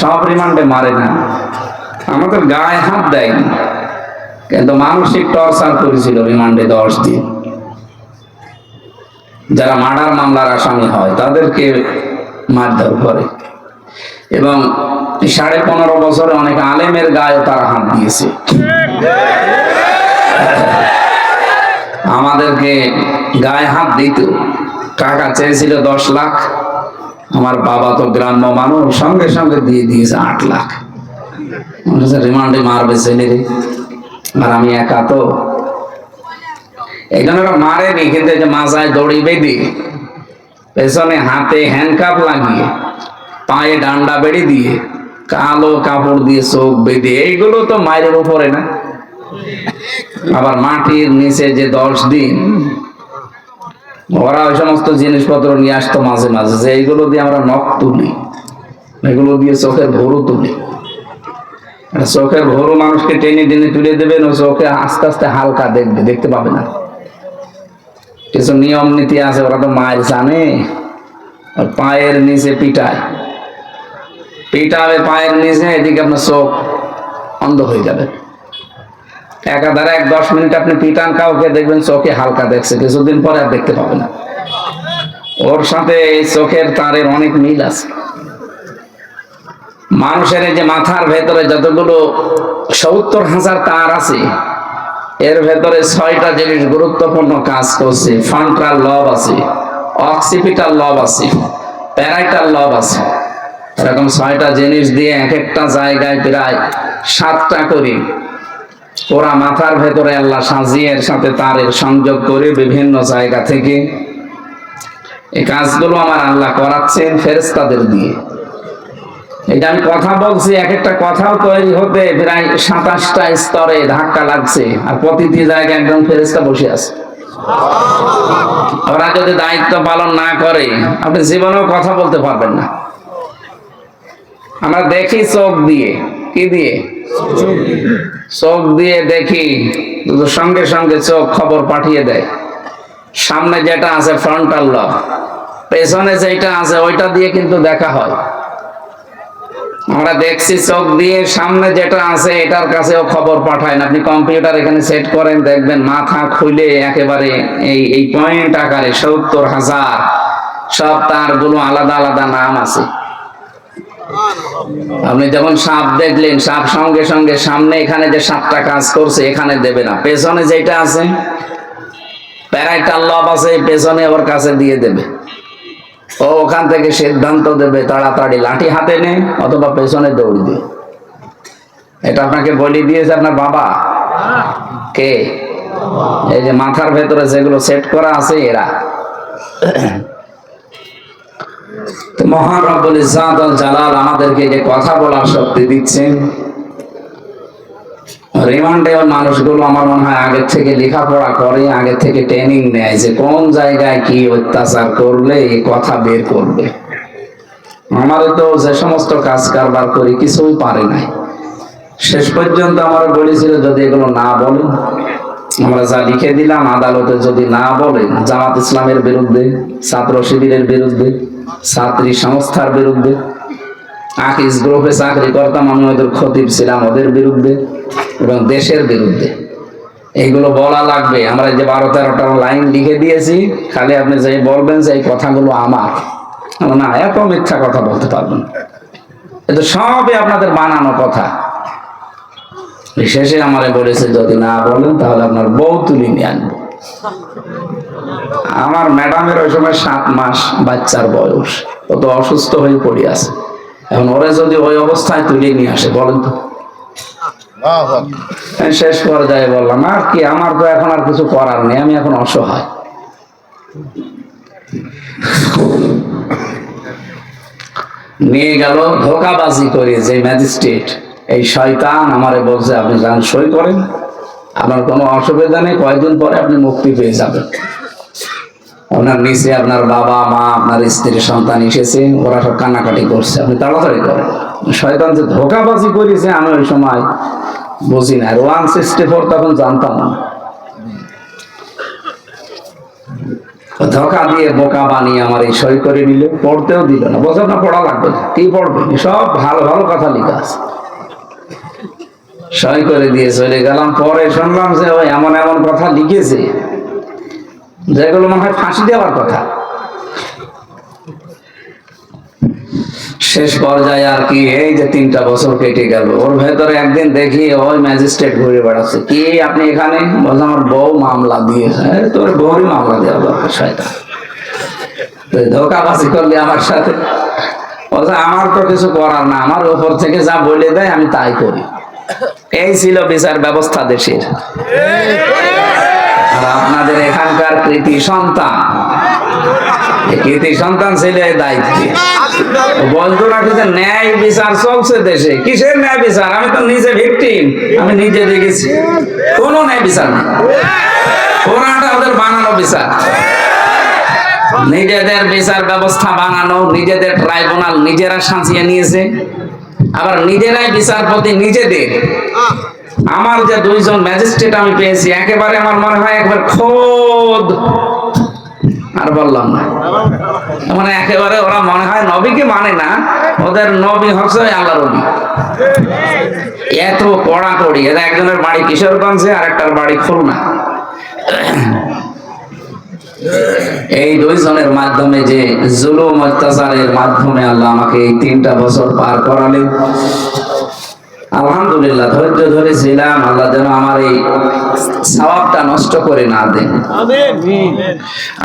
সব রিমান্ডে মারে না, আমাদের গায়ে হাত দেয়নি, কিন্তু মানসিক টর্চার করেছিল রিমান্ডে 10 দিন। যারা মার্ডার মামলার আসামি হয় তাদেরকে মারধর করে, এবং 15.5 বছরে অনেক আলেমের গায়ে তারা হাত দিয়েছে। আমাদেরকে গায়ে হাত দিত, টাকা চেয়েছিল 10 লাখ, আমার বাবা তো গ্রাম্য মানুষ, সঙ্গে সঙ্গে দিয়ে দিয়েছে 8 লাখ। রিমান্ডে মারবে ছেলেরে, আর আমি একা তো, এই জন্য মারেনি, কিন্তু যে মাজায় দড়ি বেঁধে, পেছনে হাতে হ্যান্ডকাপ লাগিয়ে, পায়ে ডান্ডা বেড়ে দিয়ে, কালো কাপড় দিয়ে চোখ বেঁধে, এইগুলো তো মায়ের উপরে না। আবার মাটির নিচে যে 10 দিন, ওরা ওই সমস্ত জিনিসপত্র নিয়ে আসতো মাঝে মাঝে, যে এইগুলো দিয়ে আমরা নখ তুলি, এগুলো দিয়ে চোখের ভরু তুলি। চোখের ভরু মানুষকে টেনে টেনে তুলে দেবেন, ও চোখে আস্তে আস্তে হালকা দেখবে, দেখতে পাবে না। কিছু নিয়ম নীতি আছে, ওরা তো মায়ের জানে। পায়ের নিচে পিটাবে পায়ের নিচে, এদিকে আপনার চোখ অন্ধ হয়ে যাবে। একাধারে 10 মিনিট আপনি পিটান কাউকে, দেখবেন চোখে হালকা দেখছে, কিছুদিন পরে আর দেখতে পাবে না। ওর সাথে এই চোখের তারের অনেক মিল আছে। মানুষের এই যে মাথার ভেতরে যতগুলো 70,000 তার আছে, এর ভেতরে 6টা জিনিস গুরুত্বপূর্ণ কাজ করছে। ফ্রন্টাল লব আছে, অক্সিপিটাল লব আছে, প্যারাইটাল লব আছে। এরকম 6টা জিনিস দিয়ে এক একটা জায়গায় প্রায় 7টা করে ওরা মাথার ভেতরে আল্লাহ সাজিয়ে এর সাথে তারের সংযোগ করে বিভিন্ন জায়গা থেকে এই কাজগুলো আমার আল্লাহ করাচ্ছেন ফেরেশতাদের দিয়ে। এটা আমি কথা বলছি, এক একটা কথাও তৈরি হতে প্রায় 27টা স্তরে ধাক্কা লাগছে, আর প্রতিটি জায়গায় একদম ফেরেশতা বসে আছে। ওরা যদি দায়িত্ব পালন না করে, আপনি জীবনেও কথা বলতে পারবেন না। আমরা দেখি চোখ দিয়ে, কি দিয়ে? চোখ দিয়ে দেখি, সঙ্গে সঙ্গে চোখ খবর পাঠিয়ে দেয়। সামনে যেটা আছে ফ্রন্টাল লব, পেছনে যেটা আছে ওইটা দিয়ে কিন্তু দেখা হয়। আমরা দেখছি চোখ দিয়ে, সামনে যেটা আছে এটার কাছেও খবর পাঠায় না। আপনি কম্পিউটার এখানে সেট করেন, দেখবেন মাথা খুলে একেবারে এই পয়েন্ট আকারে 70,000 সব তারগুলো আলাদা আলাদা নাম আছে। আপনি যখন সাপ দেখলেন, সাপ সঙ্গে সঙ্গে সামনে এখানে যে 7টা কাজ করছে এখানে দেবে না, পেছনে যেটা আছে প্যারাইটাল লব আছে, পেছনে ওর কাছে দিয়ে দেবে। ও ওখান থেকে সিদ্ধান্ত দেবে, তাড়াতাড়ি লাঠি হাতে নে অথবা পেছনে দৌড় দিয়ে। এটা আপনাকে বলে দিয়েছে আপনার বাবা। কে? এই যে মাথার ভেতরে যেগুলো সেট করা আছে এরা। মহান রব্বুল ইজ্জাত ওয়াল জালাল আমাদেরকে যে কথা বলার শক্তি দিচ্ছেন। রিমান্ডে মানুষগুলো আমার মনে হয় আগে থেকে লেখাপড়া করে, আগে থেকে ট্রেনিং নেয় যে কোন জায়গায় কি অত্যাচার করলে এই কথা বের করবে। আমারও তো যে সমস্ত কাজ কারবার করি কিছুই পারে নাই। শেষ পর্যন্ত আমার বলেছিল যদি এগুলো না বলেন, আমরা যা লিখে দিলাম আদালতে যদি না বলেন, জামাত ইসলামের বিরুদ্ধে, ছাত্র শিবিরের বিরুদ্ধে, ছাত্রী সংস্থার বিরুদ্ধে, আকিজ গ্রুপে চাকরি করতাম আমি, ওদের খতিব ছিলাম, ওদের বিরুদ্ধে এবং দেশের বিরুদ্ধে এইগুলো বলা লাগবে। আমরা যে 12-13টা লাইন লিখে দিয়েছি, খালি আপনি যে বলবেন যে এই কথাগুলো আমার না, এত মিথ্যা কথা বলতে পারবেন, এটা সবই আপনাদের বানানো কথা। শেষে আমারে বলেছে যদি না বলেন তাহলে আপনার বউ তুলি নিয়ে আনবো। আমার ম্যাডামের ওই সময় 7 মাস বাচ্চার বয়স, ও তো অসুস্থ হয়ে পড়ে আছে। এখন ওরা যদি ওই অবস্থায় তুলে নিয়ে আসে, বলেন তো। শেষ পর্যায়ে বললাম আর কি, আমার তো এখন আর কিছু করার নেই, আমি এখন অসহায়। নিয়ে গেল ধোকাবাজি করে যে ম্যাজিস্ট্রেট, এই শয়তান আমারে বলছে আপনি যান সই করেন, আপনার কোনো অসুবিধা নেই, কয়েকদিন পরে আপনি মুক্তি পেয়ে যাবেন। আপনার নিচে আপনার বাবা মা, আপনার স্ত্রী সন্তান এসেছে, ওরা সব কান্নাকাটি করছে, আপনি তাড়াতাড়ি করেন। শয়তান যে ধোকাবাজি করেছে আমি ওই সময় বুঝি না, 164 তখন জানতাম না। ধোকা দিয়ে বোকা বানিয়ে আমার এই সই করে নিল, পড়তেও দিল না। বছর না পড়া লাগবে না, কি পড়বে, সব ভালো ভালো কথা লেখা আছে। সই করে দিয়ে চলে গেলাম। পরে শুনলাম যে ওই এমন এমন কথা লিখেছে যেগুলো মনে হয় ফাঁসি দেওয়ার কথা। শেষ পর্যায়ে আর কি এই যে 3টা বছর কেটে গেল, ওর ভেতরে একদিন দেখি ওই ম্যাজিস্ট্রেট ঘুরে বেড়াচ্ছে। কি আপনি এখানে? বলছে আমার বউ মামলা দিয়েছে। তোর বউরই মামলা দেওয়া দরকার, শয়তান। ধোকাবাজি করলি আমার সাথে। বলছে আমার তো কিছু করার না, আমার উপর থেকে যা বলে দেয় আমি তাই করি। এই ছিল বিচার ব্যবস্থা দেশের। আর আপনাদের এখানকার কৃতি সন্তান, কৃতি সন্তান ছিল এই দায়িত্বে। বলতো নাকি যে ন্যায় বিচার চলছে দেশে। কিসের ন্যায় বিচার? আমি তো নিজে ভিকটিম, আমি নিজে দেখেছি। কোন ন্যায় বিচার নেই, কোরআনটা ওদের বানানো বিচার। নিজেদের বিচার ব্যবস্থা বানানো, নিজেদের ট্রাইব্যুনাল নিজেরা সাজিয়ে নিয়েছে, আবার নিজেরাই বিচারপতি নিজেদের। আমার যে 2 জন ম্যাজিস্ট্রেট আমি পেয়েছি, একেবারে আমার মনে হয় একবার খোদ, আর বললাম না, মানে একেবারে ওরা মনে হয় নবীকে মানে না, ওদের নবী হচ্ছে আল্লাহর ওলি। এত কড়াকড়ি। এরা একজনের বাড়ি কিশোরগঞ্জে, আর একটার বাড়ি খুলনা। এই 2 জনের মাধ্যমে যে জুলুম অত্যাচারের মাধ্যমে আল্লাহ আমাকে এই 3টা বছর পার করালেন। আলহামদুলিল্লাহ, ধৈর্য ধরেছিলাম। আল্লাহ যেন আমার এই সওয়াবটা নষ্ট করে না দেন।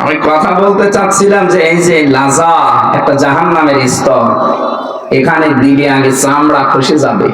আমি কথা বলতে চাচ্ছিলাম যে এই যে লাজা একটা জাহান্নামের স্তর, এখানে দিলে আগে চামড়া খসে যাবে।